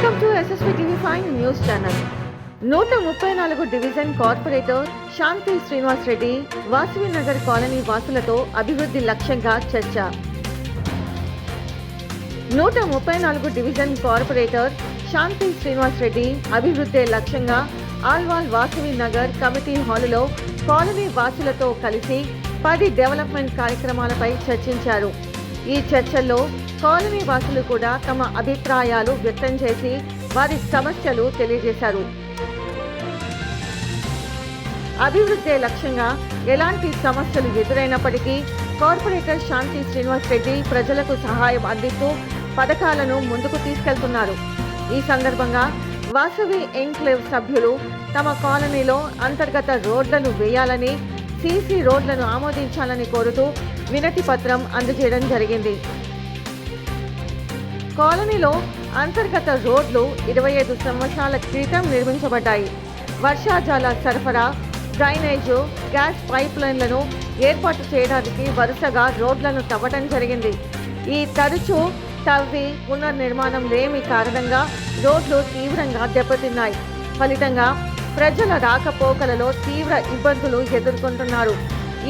Welcome to SSV TV5 news channel. 134 division corporator Shanti Srinivas Reddy Vasavi Nagar colony వాసులతో అభివృద్ధి లక్ష్యంగా చర్చ. 134 డివిజన్ కార్పొరేటర్ శాంతి శ్రీనివాస్ రెడ్డి అభివృద్ధి లక్ష్యంగా ఆల్వాల్ వాసవి నగర్ కమిటీ హాలులో కాలనీ వాసులతో కలిసి 10 డెవలప్మెంట్ కార్యక్రమాలపై చర్చించారు. ఈ చర్చల్లో కాలనీ వాసులు కూడా తమ అభిప్రాయాలు వ్యక్తం చేసి వారి సమస్యలు తెలియజేశారు. అభివృద్ధి లక్ష్యంగా ఎలాంటి సమస్యలు ఎదురైనప్పటికీ కార్పొరేటర్ శాంతి శ్రీనివాస్ రెడ్డి ప్రజలకు సహాయం అందిస్తూ పథకాలను ముందుకు తీసుకెళ్తున్నారు. ఈ సందర్భంగా వాసవి ఎన్క్లేవ్ సభ్యులు తమ కాలనీలో అంతర్గత రోడ్లను వేయాలని, సీసీ రోడ్లను ఆమోదించాలని కోరుతూ వినతి పత్రం అందజేయడం జరిగింది. కాలనీలో అంతర్గత రోడ్లు 25 సంవత్సరాల క్రితం నిర్మించబడ్డాయి. వర్షాజాల సరఫరా, డ్రైనేజు, గ్యాస్ పైప్ లైన్లను ఏర్పాటు చేయడానికి వరుసగా రోడ్లను తవ్వడం జరిగింది. ఈ తరచూ తవ్వి పునర్నిర్మాణం లేని కారణంగా రోడ్లు తీవ్రంగా దెబ్బతిన్నాయి. ఫలితంగా ప్రజల రాకపోకలలో తీవ్ర ఇబ్బందులు ఎదుర్కొంటున్నారు.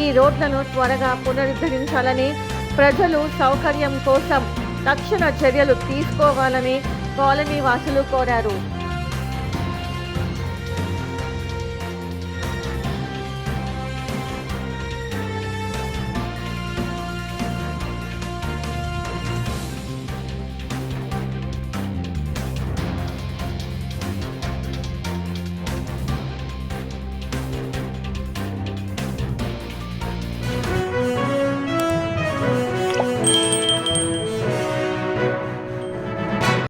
ఈ రోడ్లను త్వరగా పునరుద్ధరించాలని, ప్రజలు సౌకర్యం కోసం తక్షణ చర్యలు తీసుకోవాలని కాలనీ వాసులు కోరారు.